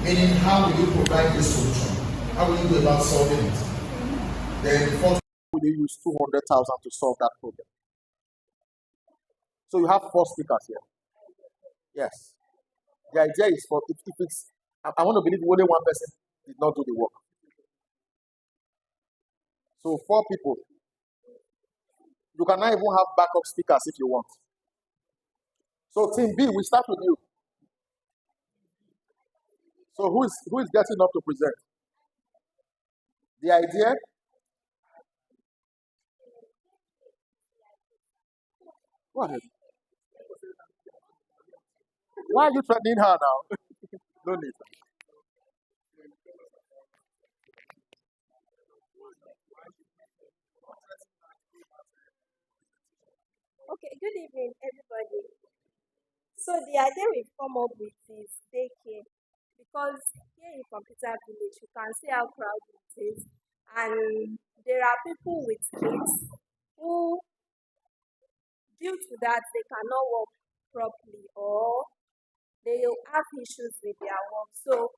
Meaning, how will you provide this solution? How will you go about solving it? Then, fourth, will you use 200,000 to solve that problem? So you have 4 speakers here. Yes. The idea is for if it's, I want to believe only one person did not do the work. So 4 people. You can now even have backup speakers if you want. So team B, we start with you. So who is getting up to present? The idea? Go ahead. Why are you threatening her now? No need. Okay, good evening, everybody. So the idea we've come up with is daycare because here in Computer Village, you can see how crowded it is, and there are people with kids who, due to that, they cannot work properly or they have issues with their work. So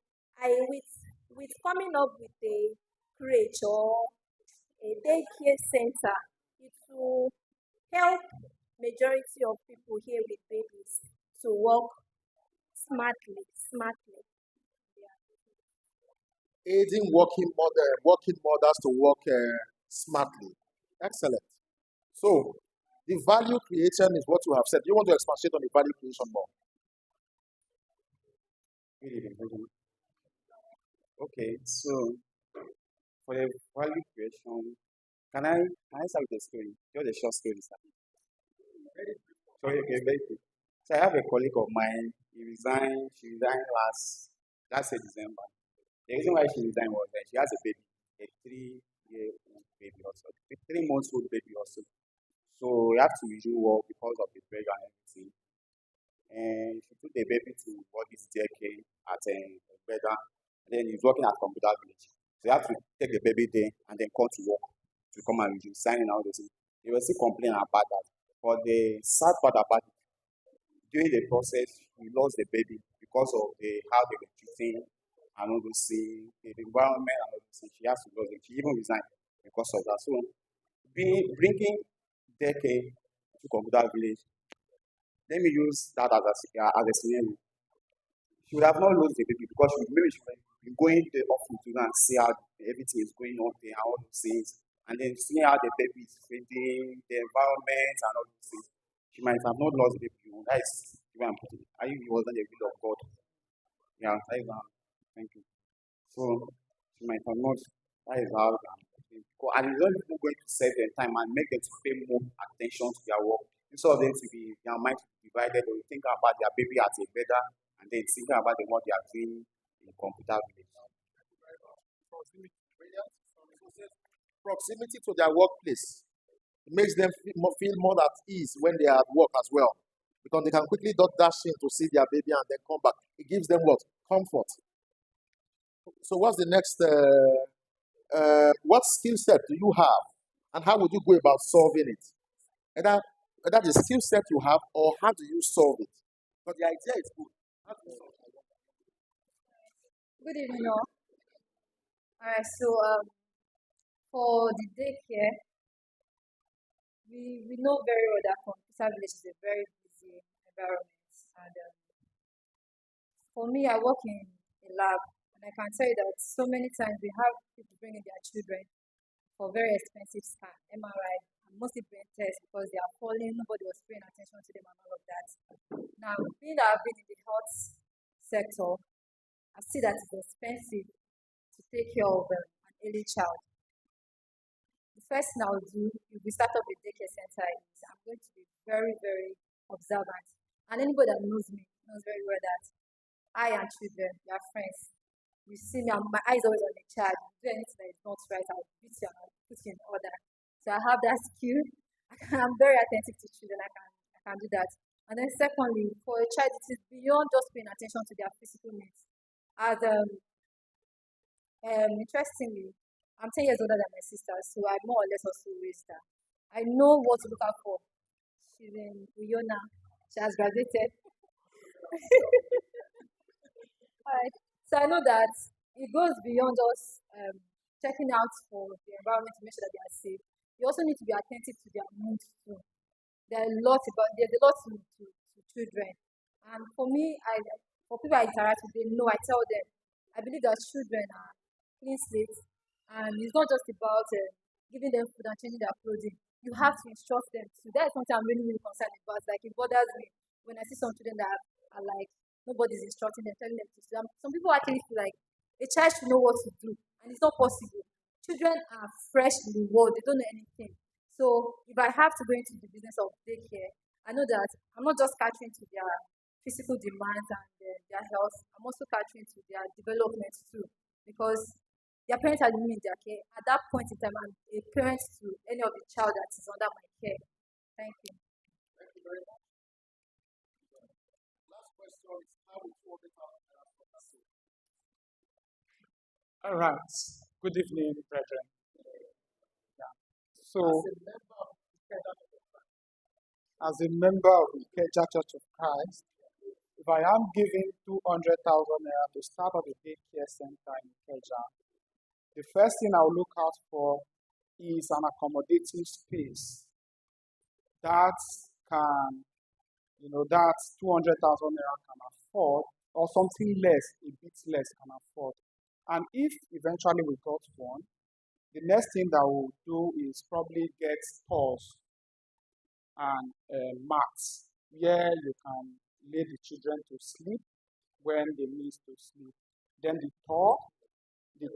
with coming up with a crèche or a daycare center, it will help majority of people here with babies to work smartly. Aiding working mothers to work smartly. Excellent. So the value creation is what you have said. Do you want to expatiate on the value creation more? Okay, so for the value creation, can I start with a story? Just a short story, sir. Sorry, okay, very quick. So I have a colleague of mine. She resigned last December. The reason why she resigned was that she has a baby, a 3-year-old baby also, 3 months old baby also. So we have to resume work because of the pressure and everything. And she took the baby to work this daycare at Bega, and then he's working at Computer Village. So you have to take the baby there and then come to work to come and resume signing out those things. They were still complaining about that. But the sad part about it, during the process, we lost the baby because of how they were treating and all those things, the environment and all those things. She has to lose it. She even resigned because of that. So bringing daycare to Computer Village, let me use that as a scenario. She would have not lost the baby because maybe she would be going to the office to go and see how everything is going on there and all those things. And then seeing how the baby is feeding, the environment and all those things. She might have not lost the baby. That is the way I'm putting it. I think it wasn't the will of God. Yeah, that is thank you. So she might have not, that is how and it's not even going to save their time and make them to pay more attention to their work. Instead of them to be, their mind to be divided, or think about their baby as a better and then thinking about what they are doing in Computer Village. Proximity to their workplace makes them feel more at ease when they are at work as well, because they can quickly dash in to see their baby and then come back. It gives them what? Comfort. So what's the next, what skill set do you have and how would you go about solving it? Either the skill set you have or how do you solve it? But the idea is good. How do you solve it? Good evening, all. Alright, so for the daycare, we know very well that Computer Village is a very busy environment. And for me, I work in a lab, and I can tell you that so many times we have people bringing their children for very expensive scan, MRI, and mostly brain tests because they are falling, nobody was paying attention to them and all of that. Now, being that I've been in the health sector, I see that it's expensive to take care of an early child. The first thing I'll do if we start up a daycare center is I'm going to be very, very observant. And anybody that knows me knows very well that I and children, we are friends. You see me, my eyes always on the child. Do anything that is not right, I'll beat you and I'll put you in order. So I have that skill. I'm very attentive to children. I can do that. And then secondly, for a child, it is beyond just paying attention to their physical needs. As interestingly, I'm 10 years older than my sister, so I more or less also raised her. I know what to look out for. She's in Uyona. She has graduated. Alright. So I know that it goes beyond us checking out for the environment to make sure that they are safe. You also need to be attentive to their moods too. There's a lot to children. And for me, for people I interact with, they know I tell them, I believe that children are clean slates, and it's not just about giving them food and changing their clothing. You have to instruct them too. That's something I'm really, really concerned about. Like it bothers me when I see some children that are like nobody's instructing them, telling them to do. Some people actually feel like a child should know what to do, and it's not possible. Children are fresh in the world; they don't know anything. So if I have to go into the business of daycare, I know that I'm not just catering to their physical demands and their health. I'm also catering to their development too, because their parents are living in their care. At that point in time, I'm a parent to any of the child that is under my care. Thank you. Thank you very much. Last question is how will 200,000 naira from that school? All right. Good evening, brethren. Yeah. As So, a member of the Ikeja Church of Christ, as a member of the Ikeja Church of Christ, if I am giving 200,000 naira to start up a daycare center in Ikeja, the first thing I'll look out for is an accommodating space that can, that 200,000 naira can afford, or something less, a bit less can afford. And if eventually we got one, the next thing that we'll do is probably get stores and mats where you can lay the children to sleep when they need to sleep. Then the toys, the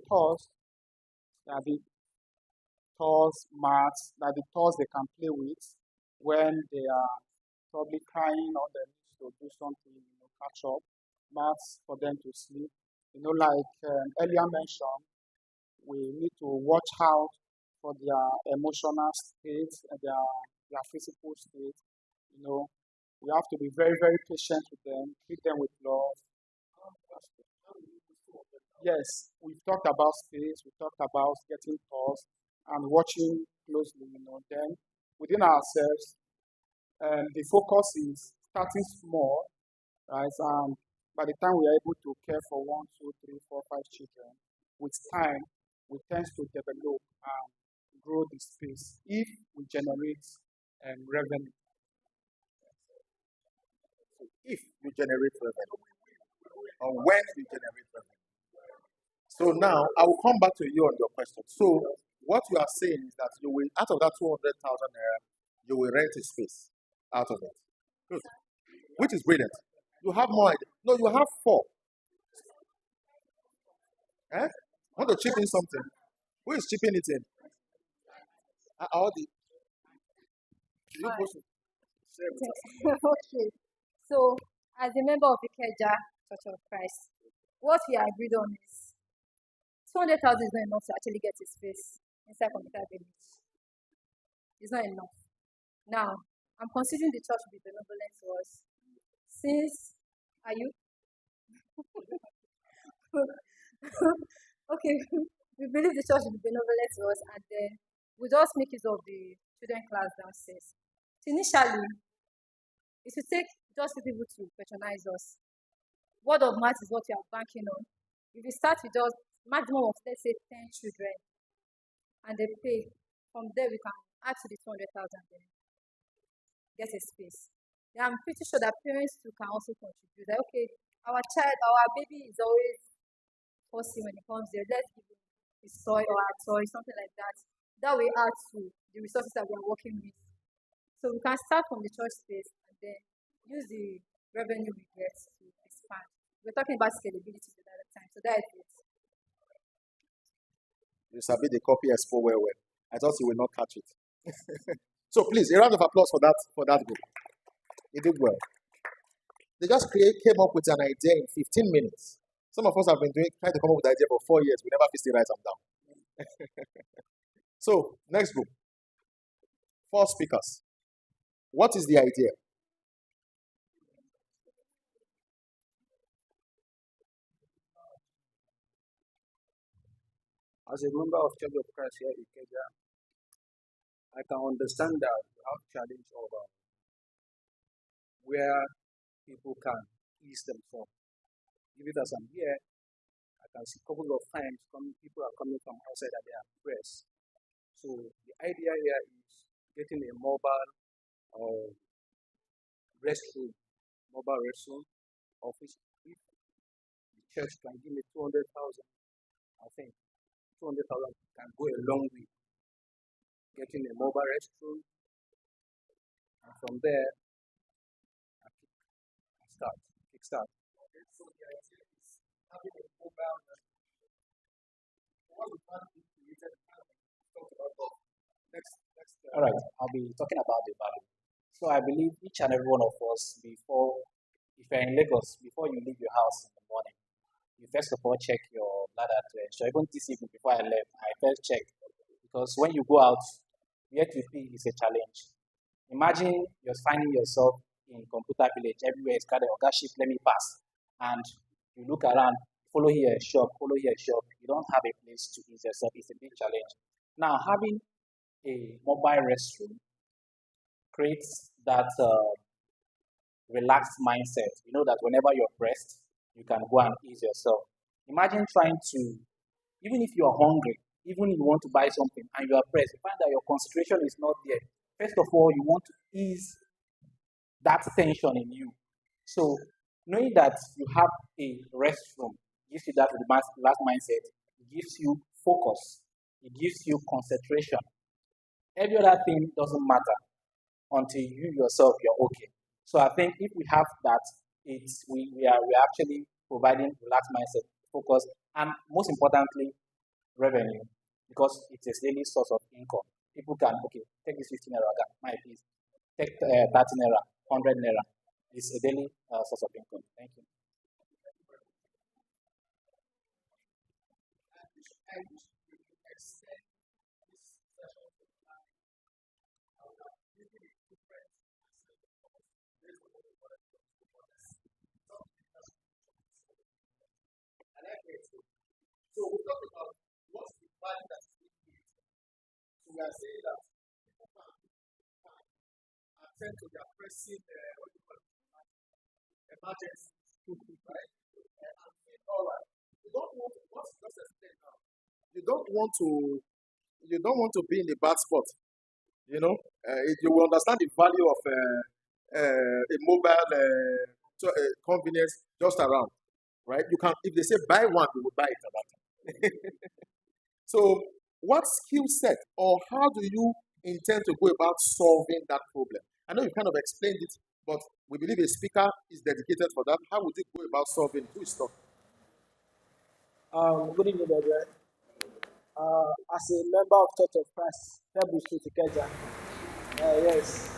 toys, mats, the toys they can play with when they are probably crying or they need to do something, catch up, mats for them to sleep. Like earlier mentioned, we need to watch out for their emotional state and their physical state. We have to be very, very patient with them, treat them with love. Yes, we've talked about space, we talked about getting toys and watching closely, Then within ourselves, the focus is starting small, right? And by the time we are able to care for 1, 2, 3, 4, 5 children, with time, we tend to develop and grow the space if we generate revenue. so if you generate revenue, or when you generate revenue. So now I will come back to you on your question. So what you are saying is that you will, out of that 200,000 naira, you will rent a space out of it. Good. Which is brilliant. You have more idea. No, you have 4. Eh? Want to chip in something? Who is chipping it in? All the you Alright. supposed to share with us. Okay. So, as a member of the Ikeja Church of Christ, what we agreed on is 200,000 is not enough to actually get a space inside computer village. It's not enough. Now, I'm considering the church to be benevolent to us. Since, are you? Okay, we believe the church will be benevolent to us, and then we just make use of the children class downstairs. So initially, it should take just the people to patronize us. Word of mouth is what we are banking on. If we start with just maximum of, let's say, 10 children, and they pay, from there we can add to the 200,000 then get a space. Then I'm pretty sure that parents too can also contribute. Like, okay, our baby is always fussy when it comes there. Let's give him his toy or our toy, something like that. That will add to the resources that we are working with. So we can start from the church space and then use the revenue we get to expand. We're talking about scalability at that time. So that is it. You sabi the copy expo well. I thought you will not catch it. So please, a round of applause for that group. They did well. They just came up with an idea in 15 minutes. Some of us have been trying to come up with the idea for 4 years. We never fixed it right up down. So, next group. 4 speakers. What is the idea? As a member of Church of Christ here in Kenya, I can understand that we have challenge of where people can ease themselves. Give it as I'm here, can see a couple of times people are coming from outside and they are pressed. So the idea here is getting a uh, restroom, mobile restroom, of which if the church can give me 200,000, I think 200,000 can go a long way. Getting a mobile restroom, and from there, I kickstart. Okay, so the idea is having a mobile restroom. What we plan to create, talk about that. Next. All right, I'll be talking about the value. So I believe each and every one of us, if you're in Lagos, before you leave your house in the morning, you first of all check your bladder to ensure. Even this evening before I left, I first checked because when you go out, where to pee is a challenge. Imagine you're finding yourself in computer village, everywhere is crowded, Oga ship, let me pass. And you look around, follow here a shop, you don't have a place to ease yourself, it's a big challenge. Now having a mobile restroom creates that relaxed mindset. You know that whenever you're pressed, you can go and ease yourself. Imagine trying to, even if you're hungry, even if you want to buy something and you are pressed, you find that your concentration is not there. First of all, you want to ease that tension in you. So knowing that you have a restroom gives you that relaxed mindset, it gives you focus, it gives you concentration. Every other thing doesn't matter until you yourself you're okay. So I think if we have that, we are actually providing relaxed mindset, focus, and most importantly, revenue because it's a daily source of income. People can take this 15 naira, my please, take 30 naira, 100 naira. It's a daily source of income. Thank you. I wish we could extend this session to plan. Giving a different based on what we want to do for this. Something that's I like it. So we talk about what's the value that is being created. So we are saying that people can attend to their pressing what do you call it? Emergency, right? And feel all right. You don't want to what's just explain now. You don't want to be in a bad spot. You know, you will understand the value of a mobile convenience just around, right? You can, if they say buy one, you will buy it at that time. So, what skill set or how do you intend to go about solving that problem? I know you kind of explained it, but we believe a speaker is dedicated for that. How would you go about solving it? Who is talking? Good evening, brethren. As a member of Church of Christ, Hebrew Street, Ikeja, yes,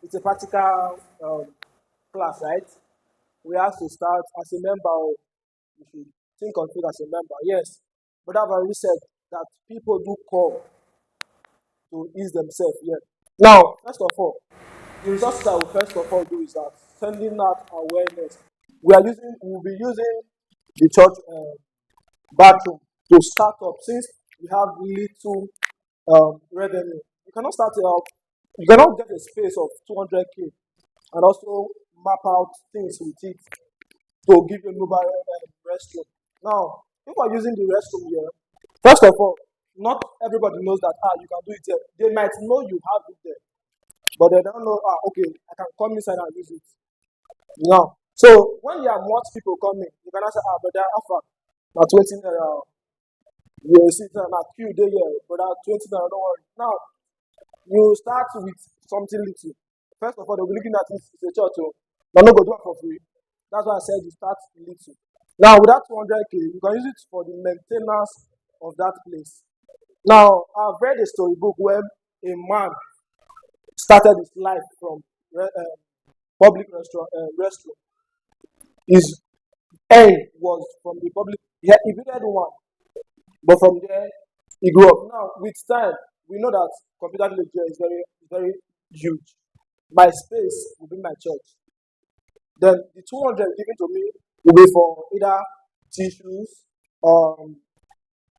it's a practical class, right? We have to start as a member. We should think of it as a member, yes. But I've already said that people do come to ease themselves, yeah. Now, first of all, the resources that we first of all do is that sending out awareness. We'll be using the church bathroom to start up since we have little revenue. You cannot get a space of 200k and also map out things with it to give you a mobile restroom. Now, if we're using the restroom here, first of all, not everybody knows that you can do it here. They might know you have it there, but they don't know okay, I can come inside and use it. Now, so when you have more people coming, you can say, but they're offer now 20 naira. You sit down at queue day here, but at 20 naira, don't worry. Now, you start with something little. First of all, they'll be looking at it, it's a church, they're not going to do it for free. That's why I said you start little. Now, with that 200k, you can use it for the maintenance of that place. Now, I've read a storybook where a man started his life from public restroom. His end was from the public. He built one, but from there he grew up. Now, with time, we know that computer village is very huge. My space will be my church. Then the 200 given to me will be for either tissues,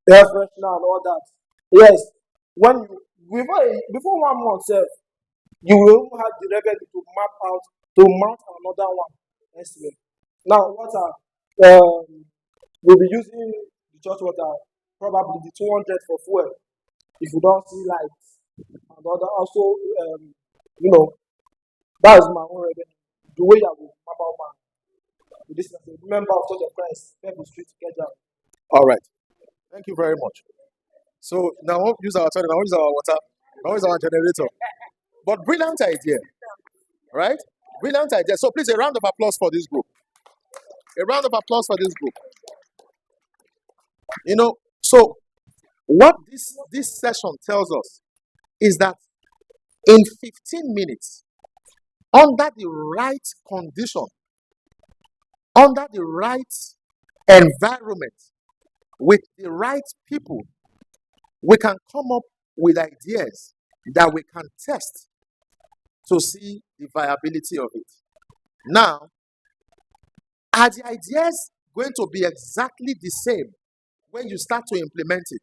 air freshener, and all that. Yes, before 1 month, you will have the revenue to mount another one elsewhere. Now, what are we'll be using the church water, probably the 200 for fuel if you don't see lights. And also, you know, that is my own revenue. The way I will map out my this is a member of Church of Christ, Pebble Street, Keja. All right. Thank you very much. So now we'll use our toilet, now we'll use our water, now we'll use our generator. But brilliant idea, right? Brilliant idea. So please, a round of applause for this group. A round of applause for this group. You know, so what this session tells us is that in 15 minutes, under the right condition, under the right environment, with the right people, we can come up with ideas that we can test to see the viability of it. Now, are the ideas going to be exactly the same when you start to implement it?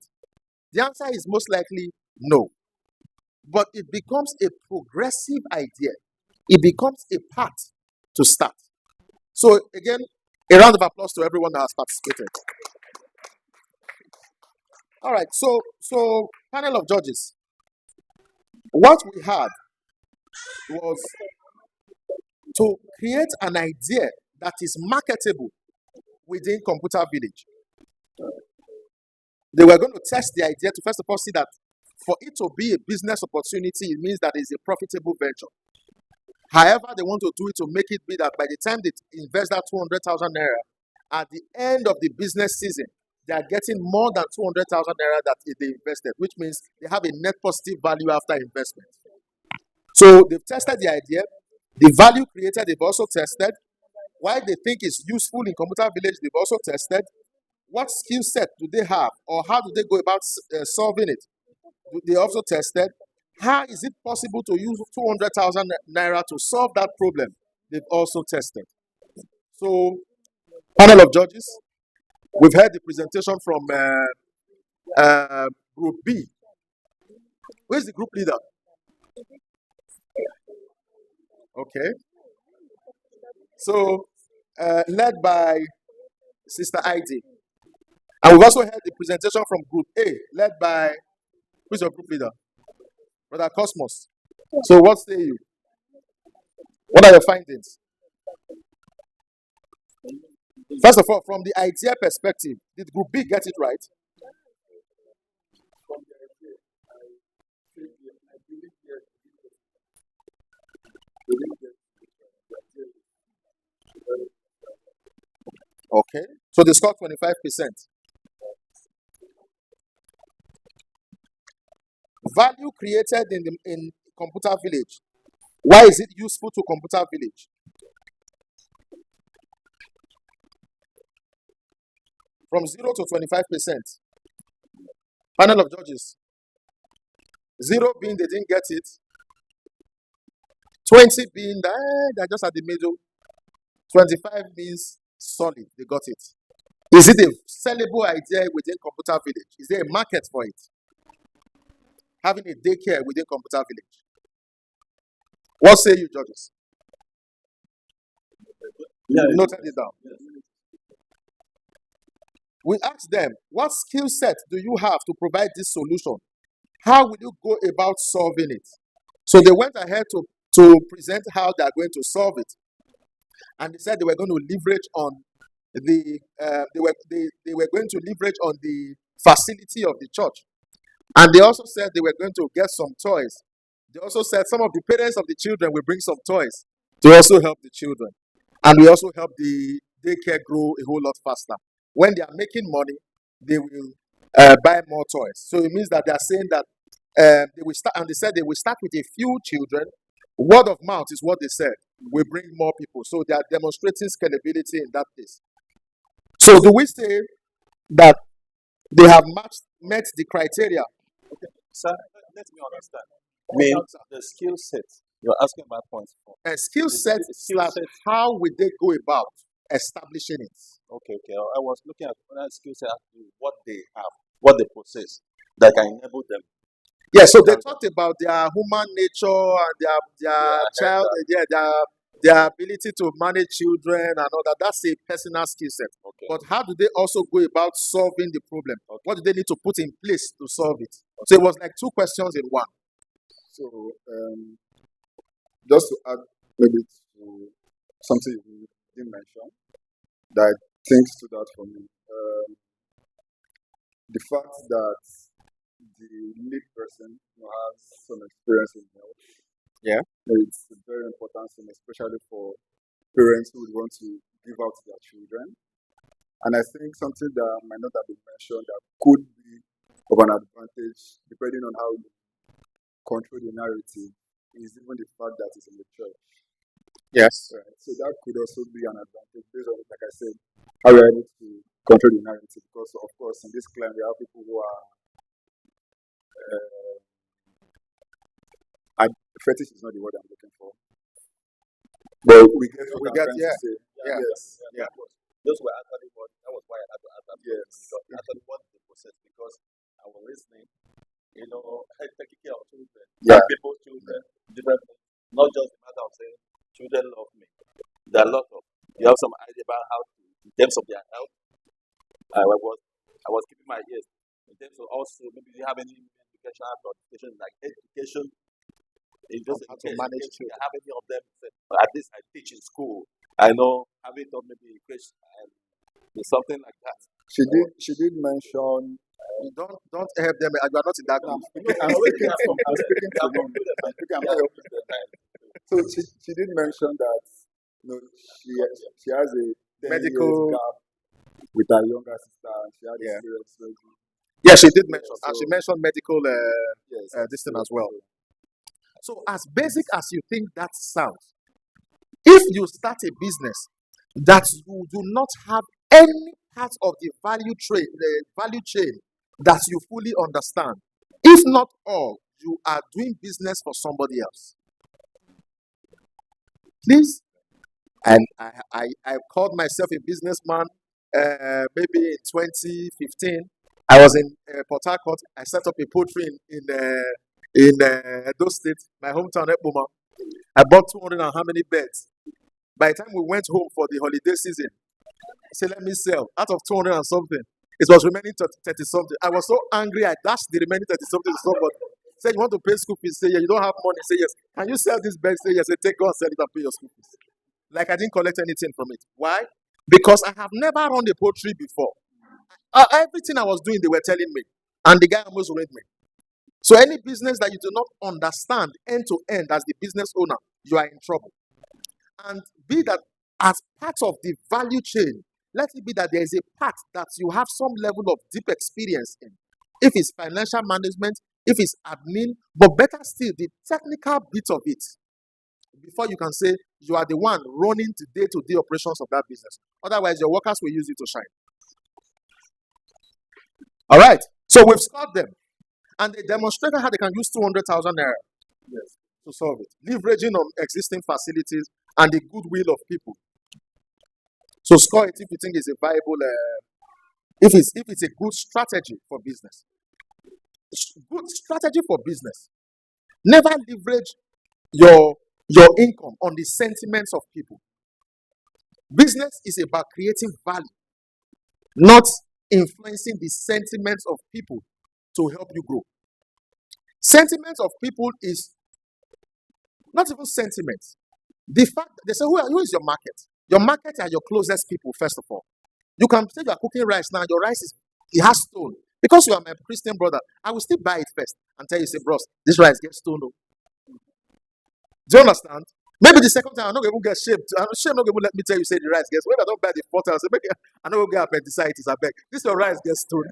The answer is most likely no. But it becomes a progressive idea. It becomes a path to start. So again, a round of applause to everyone that has participated. All right, so panel of judges. What we had was to create an idea that is marketable within Computer Village. They were going to test the idea to first of all see that for it to be a business opportunity, it means that it's a profitable venture. However, they want to do it to make it be that by the time they invest that 200,000 naira, at the end of the business season, they are getting more than 200,000 naira that they invested, which means they have a net positive value after investment. So they've tested the idea, the value created, they've also tested. Why they think is useful in Computer Village, they've also tested. What skill set do they have, or how do they go about solving it? They also tested. How is it possible to use 200,000 naira to solve that problem? They've also tested. So, panel of judges, we've heard the presentation from Group B. Where's the group leader? Okay. So, led by Sister ID. And we've also heard the presentation from Group A, led by, who's your group leader? Brother Cosmos. So what say you? What are your findings? First of all, from the idea perspective, did Group B get it right? Okay. So they scored 25%. Value created in Computer Village. Why is it useful to Computer Village? From 0 to 25%. Panel of judges. 0 being they didn't get it. 20 being that they're just at the middle. 25 means solid, they got it. Is it a sellable idea within Computer Village? Is there a market for it? Having a daycare within Computer Village. What say you, judges? Yeah, noted it down. Yes. We asked them, what skill set do you have to provide this solution? How will you go about solving it? So they went ahead to present how they are going to solve it. And they said they were going to leverage on they were going to leverage on the facility of the church. And they also said they were going to get some toys. They also said some of the parents of the children will bring some toys to also help the children. And we also help the daycare grow a whole lot faster. When they are making money, they will buy more toys. So it means that they are saying that they will start, and they said they will start with a few children. Word of mouth is what they said. We bring more people. So they are demonstrating scalability in that case. So do we say that they have met the criteria? Okay, sir, let me understand. I mean, the skill set you're asking about points for. A skill set slash how would they go about establishing it? Okay. I was looking at that skill set, what they have, what they possess that can enable them. Yeah, so they talked about their human nature and their child, their their ability to manage children and all that. That's a personal skill set. Okay. But how do they also go about solving the problem? Okay. What do they need to put in place to solve it? So it was like two questions in one. So, just to add maybe to something you didn't mention, that I think stood out for me, the fact that the lead person has some experience in health. Yeah. It's a very important thing, especially for parents who would want to give out to their children. And I think something that might not have been mentioned that could be of an advantage, depending on how you control the narrative, is even the fact that it's in the church. Yes. Right. So that could also be an advantage based on, like I said, how we're able to control the narrative. Because, of course, in this climate, we have people who are fetish is not the word I'm looking for. But we get what I'm trying to say. Yes. Those were actually what, that was why I had to ask that. Yes. Because actually what the process, because I was listening, taking care of children, people's children, different things, not just the matter of saying children love me. There are a lot of, you have some idea about how to, in terms of their health. I was keeping my ears in terms of also maybe you have any educational qualification like education. It's just how to manage children. How many of them at least I teach in school. I know having done maybe English and something like that. She did mention. Don't help them. You are not in that group. I'm speaking to them. I'm not helping them. So she did mention that she has a medical gap with her younger sister, and she had a serious surgery. Yeah, she did mention, and she mentioned medical this thing as well. So as basic as you think that sounds, if you start a business that you do not have any part of the value chain that you fully understand, if not all, you are doing business for somebody else. Please, and I called myself a businessman maybe in 2015. I was in Port Harcourt. I set up a poultry in Edo State, my hometown, Eboma. I bought 200 and how many beds. By the time we went home for the holiday season, I said, let me sell. Out of 200 and something, it was remaining 30 something. I was so angry, I dashed the remaining 30 something to somebody. Said, you want to pay school fees? Say, yeah. You don't have money? Say, yes. Can you sell this bed? Say, yes. Say, take, go and sell it and pay your school fees. Like I didn't collect anything from it. Why? Because I have never run a poultry before. Everything I was doing, they were telling me. And the guy almost ruined me. So any business that you do not understand end to end as the business owner, you are in trouble. And be that as part of the value chain, let it be that there is a part that you have some level of deep experience in. If it's financial management, if it's admin, but better still, the technical bit of it. Before you can say you are the one running the day-to-day operations of that business. Otherwise, your workers will use you to shine. All right. So we've scored them. And they demonstrated how they can use 200,000 naira to solve it. Leveraging on existing facilities and the goodwill of people. So score it if you think it's a viable, if it's a good strategy for business. Good strategy for business. Never leverage your income on the sentiments of people. Business is about creating value, not influencing the sentiments of people to help you grow. Sentiments of people is not even sentiments. The fact they say, who is your market? Your market are your closest people, first of all. You can say you are cooking rice now, your rice it has stone. Because you are my Christian brother, I will still buy it first and tell you, say, bros, this rice gets stone. Do you understand? Maybe the second time I'm not going to get shamed. Shame not going to let me tell you, say the rice gets. When I don't buy the fourth time, I say, maybe I'm not going to get appendicitis, I beg. This your rice gets stone.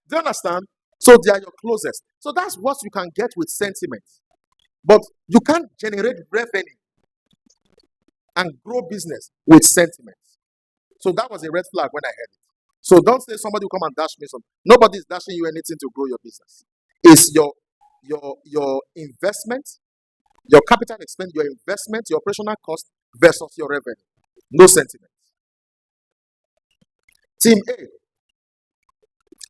Do you understand? So they are your closest. So that's what you can get with sentiments. But you can't generate revenue and grow business with sentiments. So that was a red flag when I heard it. So don't say somebody will come and dash me something. Nobody's dashing you anything to grow your business. It's your investment, your capital expense, your investment, your operational cost versus your revenue. No sentiments. Team A.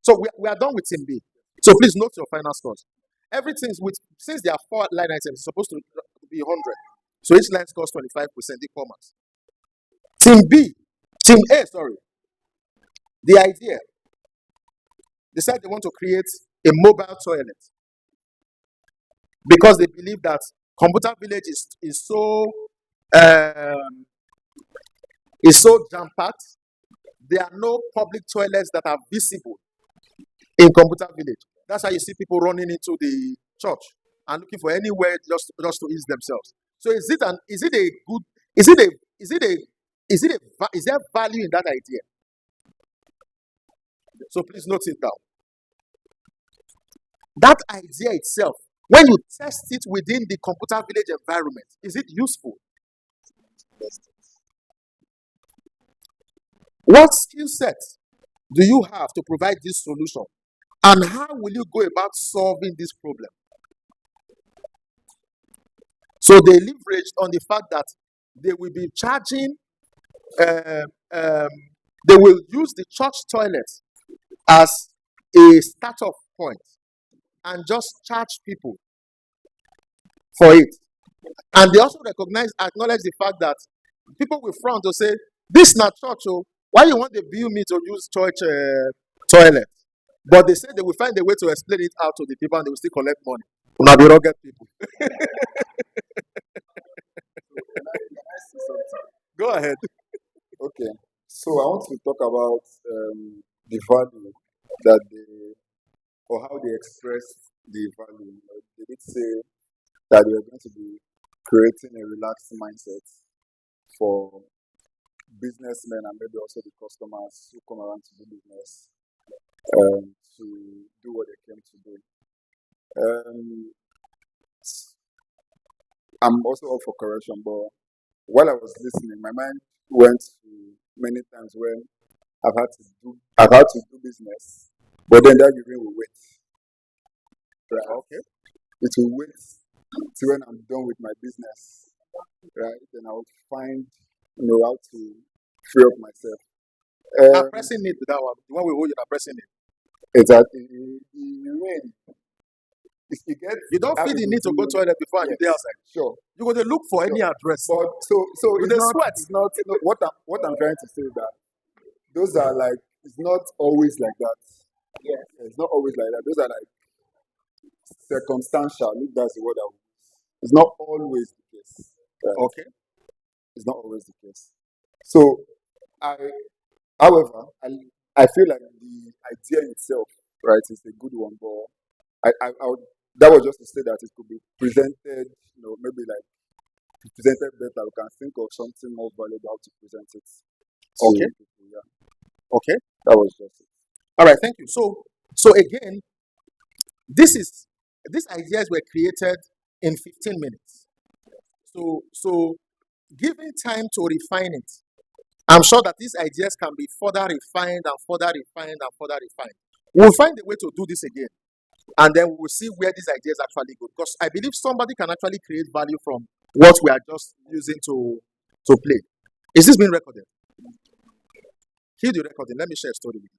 So we are done with Team B. So please note your final scores. Everything since there are 4 line items, it's supposed to be 100. So each line scores 25% equal marks. Team A, sorry. The idea. They said they want to create a mobile toilet because they believe that computer village is so jam-packed. There are no public toilets that are visible in computer village. That's why you see people running into the church and looking for anywhere just to ease themselves. So is there value in that idea? So please note it down. That idea itself, when you test it within the computer village environment, is it useful? What skill set do you have to provide this solution? And how will you go about solving this problem? So they leveraged on the fact that they will be charging, they will use the church toilet as a start-off point and just charge people for it. And they also acknowledge the fact that people will frown to say, this is not church, oh, why you want the bill me to use church toilet? But they say they will find a way to explain it out to the people and they will still collect money. Una be rugged people. Go ahead. Okay, so I want to talk about the value that or how they express the value. They did say that they are going to be creating a relaxed mindset for businessmen and maybe also the customers who come around to do business to do what they came to do. I'm also up for correction, but while I was listening, my mind went to many times when I've had to do business, but then that giving will wait. Right? Okay. It will wait till when I'm done with my business, right? Then I'll find how to free up myself. I'm pressing it with that one. The one we hold, you're pressing it. Exactly. You don't feel the need to go to toilet before you go outside. Sure. You go to look for any address. But so with it's the not, sweat. it's not what I'm trying to say is that those are like, it's not always like that. Yes. It's not always like that. Those are like circumstantial. If that's the word I would use. It's not always the case. Right? Okay. It's not always the case. So however, I feel like the idea itself, right, is a good one, but that was just to say that it could be presented, maybe like presented better. We can think of something more valuable to present it. Okay. People, yeah. Okay. That was just it. All right. Thank you. So again, these ideas were created in 15 minutes. So given time to refine it, I'm sure that these ideas can be further refined and further refined and further refined. We'll find a way to do this again. And then we'll see where these ideas actually go. Because I believe somebody can actually create value from what we are just using to play. Is this being recorded? Hear the recording. Let me share a story with you.